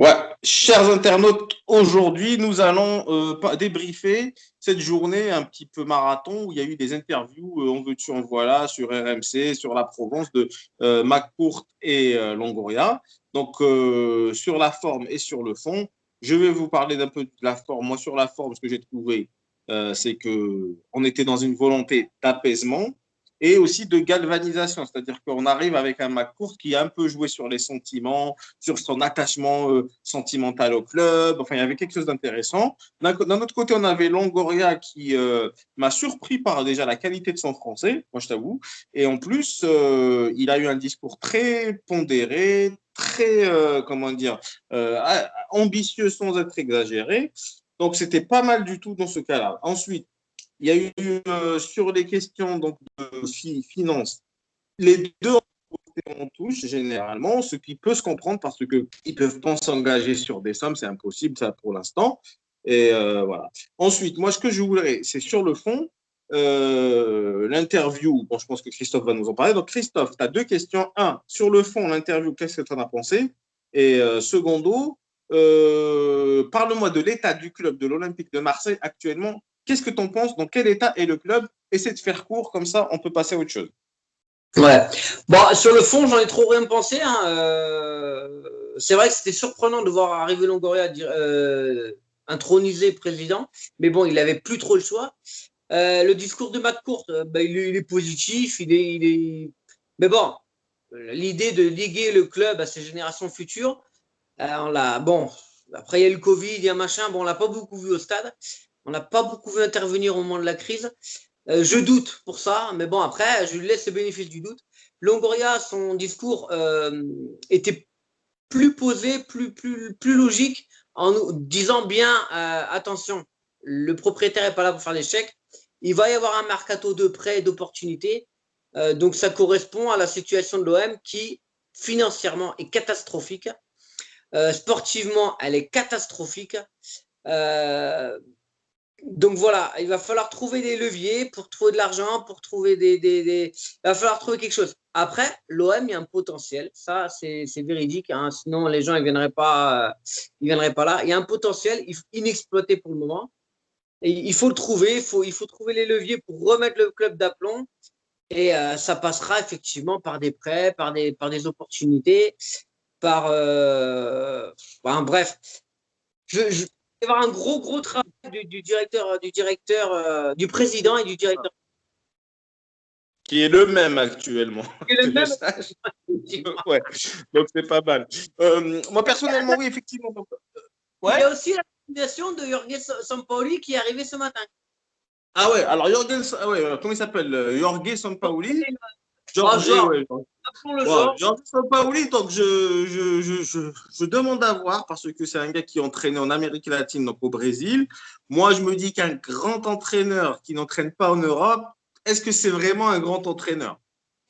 Ouais, chers internautes, aujourd'hui, nous allons débriefer cette journée un petit peu marathon où il y a eu des interviews, en veux-tu, en voilà, sur RMC, sur la Provence de McCourt et Longoria. Donc, sur la forme et sur le fond, je vais vous parler d'un peu de la forme. Moi, sur la forme, ce que j'ai trouvé, c'est que on était dans une volonté d'apaisement et aussi de galvanisation, c'est-à-dire qu'on arrive avec un McCourt qui a un peu joué sur les sentiments, sur son attachement sentimental au club. Enfin, il y avait quelque chose d'intéressant. D'un autre côté, on avait Longoria qui m'a surpris par déjà la qualité de son français, moi je t'avoue. Et en plus, il a eu un discours très pondéré, très, comment dire, ambitieux sans être exagéré. Donc, c'était pas mal du tout dans ce cas-là. Ensuite, il y a eu sur les questions donc, de finances, les deux en touche généralement, ce qui peut se comprendre parce qu'ils ne peuvent pas s'engager sur des sommes, c'est impossible ça pour l'instant. Et voilà. Ensuite, moi, ce que je voudrais, c'est sur le fond, l'interview. Bon, je pense que Christophe va nous en parler. Donc, Christophe, tu as deux questions. Un, sur le fond, l'interview, qu'est-ce que tu en as pensé? Et secondo, parle-moi de l'état du club de l'Olympique de Marseille actuellement. Qu'est-ce que tu en penses? Dans quel état est le club? Essaie de faire court, comme ça, on peut passer à autre chose. Ouais. Bon, sur le fond, j'en ai trop rien pensé. Hein. C'est vrai que c'était surprenant de voir arriver Longoria intronisé président, mais bon, il n'avait plus trop le choix. Le discours de McCourt, il est positif, Mais bon, l'idée de liguer le club à ses générations futures, bon, après il y a eu le Covid, il y a machin, bon, on l'a pas beaucoup vu au stade, on n'a pas beaucoup vu intervenir au moment de la crise. Je doute pour ça, mais bon, après, je lui laisse le bénéfice du doute. Longoria, son discours était plus posé, plus logique, en nous disant bien, attention, le propriétaire n'est pas là pour faire des chèques, il va y avoir un mercato de prêts et d'opportunités, donc ça correspond à la situation de l'OM qui, financièrement, est catastrophique. Sportivement, elle est catastrophique. Donc voilà, il va falloir trouver des leviers pour trouver de l'argent, pour trouver il va falloir trouver quelque chose. Après, l'OM, il y a un potentiel, ça c'est véridique, hein, sinon les gens ils viendraient pas là. Il y a un potentiel inexploité pour le moment. Et il faut le trouver, il faut trouver les leviers pour remettre le club d'aplomb. Et ça passera effectivement par des prêts, par des opportunités, par bref, il va y avoir un gros travail du président et du directeur. Qui est le même actuellement, Que que le je même. sache. Ouais, donc c'est pas mal. Moi, personnellement, oui, effectivement. Donc, Il y ouais. a aussi la nomination de Jorge Sampaoli qui est arrivé ce matin. Ah ouais, alors comment il s'appelle? Jorge Sampaoli. Oh, Jorge, genre, ouais. pour le Ouais, genre. Jorge Sampaoli, donc je demande à voir parce que c'est un gars qui est entraîné en Amérique latine, donc au Brésil. Moi, je me dis qu'un grand entraîneur qui n'entraîne pas en Europe, est-ce que c'est vraiment un grand entraîneur?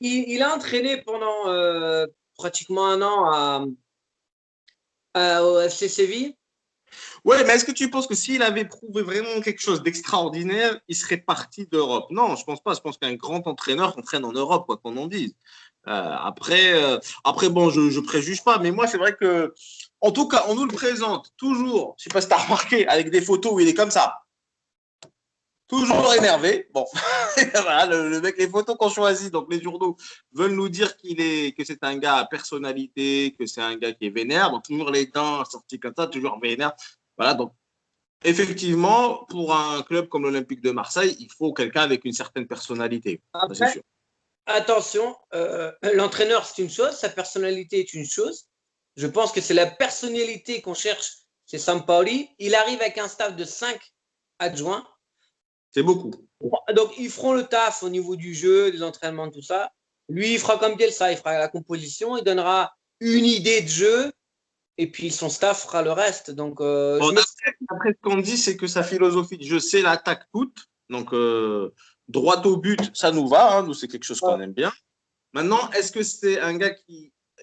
Il a entraîné pendant pratiquement un an au FC Séville. Ouais, mais est-ce que tu penses que s'il avait prouvé vraiment quelque chose d'extraordinaire, il serait parti d'Europe? Non, je pense pas. Je pense qu'un grand entraîneur entraîne en Europe, quoi qu'on en dise. Après, bon, je préjuge pas, mais moi, c'est vrai que, en tout cas, on nous le présente toujours, je sais pas si tu as remarqué, avec des photos où il est comme ça, toujours énervé. Bon, voilà, le mec, les photos qu'on choisit, donc les journaux veulent nous dire que c'est un gars à personnalité, que c'est un gars qui est vénère, donc toujours les dents sorties comme ça, toujours vénère. Voilà, donc effectivement, pour un club comme l'Olympique de Marseille, il faut quelqu'un avec une certaine personnalité. Ça, c'est Après, sûr. attention, l'entraîneur, c'est une chose, sa personnalité est une chose. Je pense que c'est la personnalité qu'on cherche, c'est Sampaoli. Il arrive avec un staff de 5 adjoints. C'est beaucoup. Donc, ils feront le taf au niveau du jeu, des entraînements, tout ça. Lui, il fera comme Bielsa, il fera la composition, il donnera une idée de jeu, et puis son staff fera le reste. Donc, Bon, après, ce qu'on dit, c'est que sa philosophie de jeu, c'est l'attaque toute. Donc, droit au but, ça nous va. Hein, nous, c'est quelque chose qu'on aime bien. Maintenant, est-ce que c'est un gars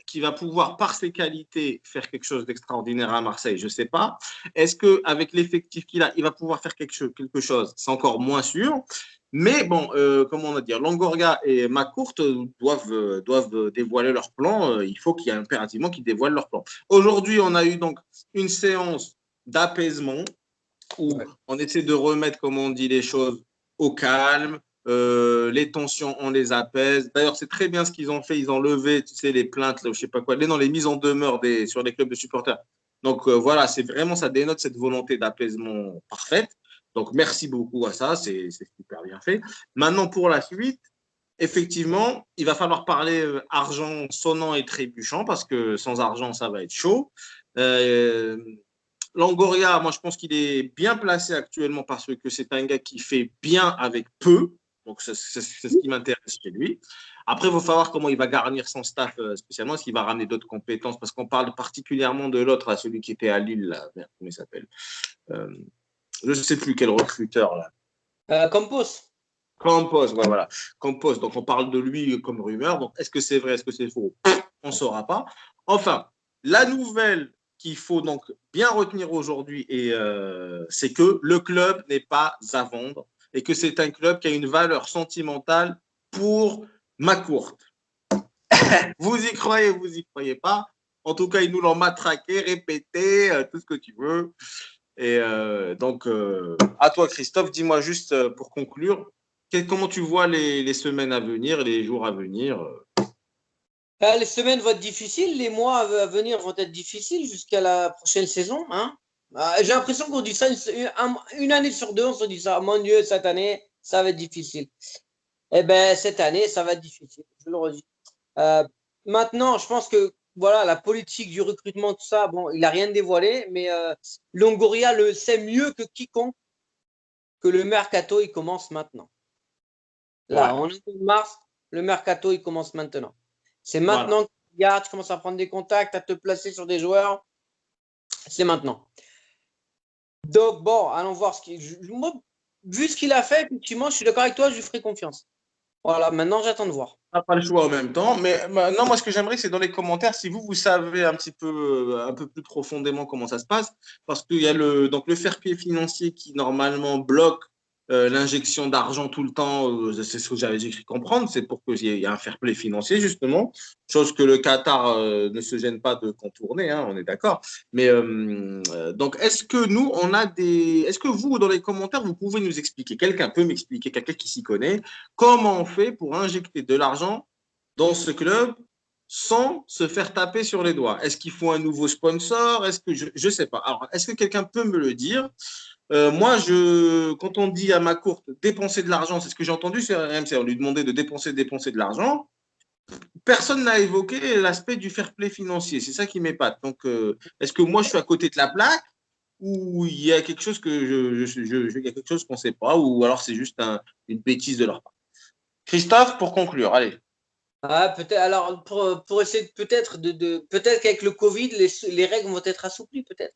qui va pouvoir, par ses qualités, faire quelque chose d'extraordinaire à Marseille? Je ne sais pas. Est-ce qu'avec l'effectif qu'il a, il va pouvoir faire quelque chose? C'est encore moins sûr. Mais bon, comment on va dire, Longoria et McCourt doivent dévoiler leur plan. Il faut qu'il y ait impérativement qu'ils dévoilent leur plan. Aujourd'hui, on a eu donc une séance d'apaisement où Ouais. on essaie de remettre, comme on dit, les choses au calme. Les tensions, on les apaise. D'ailleurs, c'est très bien ce qu'ils ont fait. Ils ont levé, tu sais, les plaintes, là, je sais pas quoi, les mises en demeure sur les clubs de supporters. Donc voilà, c'est vraiment, ça dénote cette volonté d'apaisement parfaite. Donc merci beaucoup à ça, c'est super bien fait. Maintenant, pour la suite, effectivement, il va falloir parler argent sonnant et trébuchant parce que sans argent, ça va être chaud. Euh, Longoria, moi, je pense qu'il est bien placé actuellement parce que c'est un gars qui fait bien avec peu. Donc, c'est ce qui m'intéresse chez lui. Après, il va falloir comment il va garnir son staff spécialement. Est-ce qu'il va ramener d'autres compétences? Parce qu'on parle particulièrement de l'autre, celui qui était à Lille, là. Merde, comment il s'appelle? Euh, je ne sais plus quel recruteur, là. Campos. Campos, ouais, voilà. Campos, donc on parle de lui comme rumeur. Donc, est-ce que c'est vrai, est-ce que c'est faux? On ne saura pas. Enfin, la nouvelle qu'il faut donc bien retenir aujourd'hui, c'est que le club n'est pas à vendre et que c'est un club qui a une valeur sentimentale pour McCourt. Vous y croyez pas. En tout cas, ils nous l'ont matraqué, répété, tout ce que tu veux. À toi, Christophe, dis-moi juste pour conclure, comment tu vois les semaines à venir, les jours à venir? Les semaines vont être difficiles, les mois à venir vont être difficiles jusqu'à la prochaine saison. Hein. J'ai l'impression qu'on dit ça une année sur deux, on se dit ça. Mon Dieu, cette année, ça va être difficile. Eh bien, cette année, ça va être difficile, je le redis. Euh, Maintenant, je pense que voilà, la politique du recrutement, tout ça, bon, il n'a rien dévoilé, mais Longoria le sait mieux que quiconque que le mercato, il commence maintenant. Ouais, Là, on est en mars, le mercato, il commence maintenant. C'est voilà. maintenant que tu regardes, tu commences à prendre des contacts, à te placer sur des joueurs. C'est maintenant. Donc, bon, allons voir ce qu'il. Moi, vu ce qu'il a fait, effectivement, je suis d'accord avec toi, je lui ferai confiance. Voilà, maintenant, j'attends de voir. On n'a pas le choix en même temps. Mais maintenant, moi, ce que j'aimerais, c'est dans les commentaires, si vous savez un peu plus profondément comment ça se passe, parce qu'il y a donc le fair play financier qui, normalement, bloque l'injection d'argent tout le temps. C'est ce que j'avais cru comprendre. C'est pour qu'il y ait un fair play financier, justement. Chose que le Qatar ne se gêne pas de contourner, hein, on est d'accord. Mais donc, est-ce que nous, on a des. Est-ce que vous, dans les commentaires, vous pouvez nous expliquer, quelqu'un peut m'expliquer, quelqu'un qui s'y connaît, comment on fait pour injecter de l'argent dans ce club sans se faire taper sur les doigts? Est-ce qu'il faut un nouveau sponsor? Est-ce que je ne sais pas. Alors, est-ce que quelqu'un peut me le dire? Moi, quand on dit à ma courte dépenser de l'argent, c'est ce que j'ai entendu sur RMC, on lui demandait de dépenser de l'argent. Personne n'a évoqué l'aspect du fair play financier. C'est ça qui m'épate. Donc, est-ce que moi, je suis à côté de la plaque ou il y a quelque chose que il y a quelque chose qu'on ne sait pas ou alors c'est juste une bêtise de leur part? Christophe, pour conclure, allez. Ah, peut-être, alors, pour essayer peut-être peut-être qu'avec le Covid, les règles vont être assouplies, peut-être.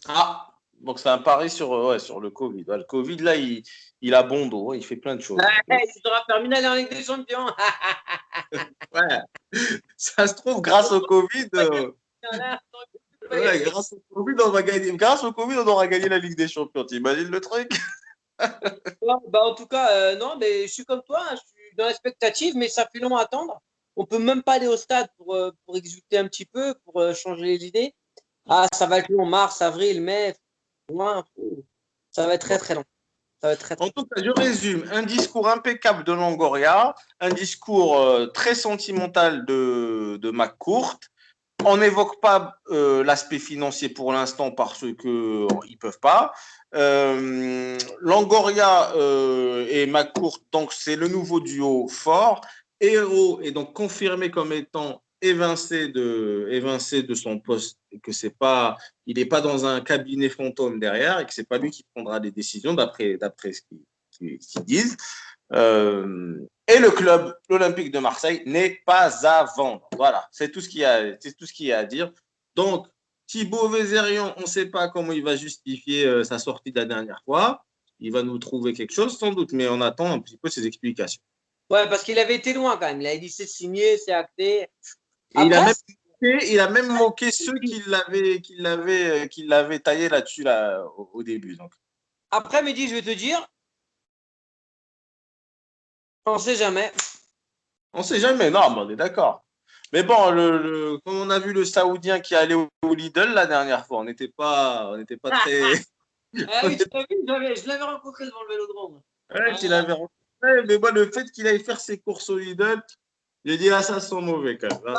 Ah, donc c'est un pari sur le Covid. Ouais, le Covid, là, il a bon dos, il fait plein de choses. Il sera terminé d'aller en Ligue des Champions. Ouais, ça se trouve, grâce au Covid, ouais, grâce au Covid, on va gagner. Grâce au Covid, on aura gagné la Ligue des Champions. T'imagines le truc? Bah, en tout cas, non, mais je suis comme toi, hein, je suis dans l'expectative, mais ça fait long à attendre. On peut même pas aller au stade pour exulter un petit peu, pour changer les idées. Ah, ça va être long, mars, avril, mai, juin, ça va être très Bon. très long. Ça va être très En très tout cas, je résume. Un discours impeccable de Longoria, un discours très sentimental de McCourt. On n'évoque pas l'aspect financier pour l'instant parce que ils peuvent pas. Longoria et McCourt, donc c'est le nouveau duo fort. Hero est donc confirmé comme étant évincé de son poste et que c'est pas, il n'est pas dans un cabinet fantôme derrière et que c'est pas lui qui prendra les décisions d'après ce qu'ils disent. Et le club, l'Olympique de Marseille, n'est pas à vendre. Voilà, c'est tout ce qu'il y a à dire. Donc, Thibaut Vézérian, on ne sait pas comment il va justifier sa sortie de la dernière fois. Il va nous trouver quelque chose sans doute, mais on attend un petit peu ses explications. Ouais, parce qu'il avait été loin quand même. Il a dit c'est signé, c'est acté. Et Après, il a même moqué ceux qui l'avaient taillé là-dessus là, au début. Donc. après, Mehdi, je vais te dire, On ne sait jamais. On ne sait jamais, non, mais on est d'accord. Mais bon, comme on a vu le Saoudien qui allait au Lidl la dernière fois, on n'était pas très. Ah oui, je l'avais rencontré devant le Vélodrome. Ouais, tu l'avais rencontré, mais moi, le fait qu'il aille faire ses courses au Lidl, j'ai dit, ah, ça sent mauvais quand même.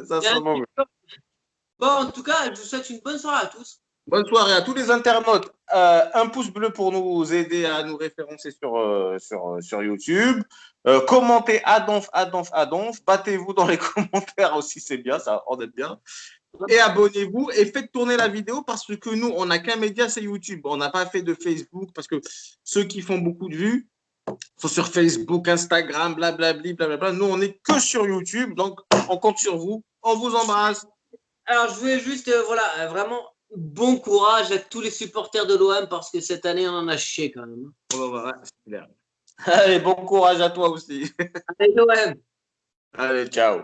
Ça sent mauvais. Bon, en tout cas, je vous souhaite une bonne soirée à tous. Bonne soirée à tous les internautes. Un pouce bleu pour nous aider à nous référencer sur YouTube. Commentez Adonf. Battez-vous dans les commentaires aussi, c'est bien, ça, on est bien. Et abonnez-vous et faites tourner la vidéo parce que nous, on n'a qu'un média, c'est YouTube. On n'a pas fait de Facebook parce que ceux qui font beaucoup de vues sont sur Facebook, Instagram, blablabli, blablabla. Nous, on n'est que sur YouTube, donc on compte sur vous. On vous embrasse. Alors, je voulais juste, voilà, vraiment bon courage à tous les supporters de l'OM parce que cette année, on en a chié quand même. Allez, bon courage à toi aussi. Allez, l'OM. Allez, ciao.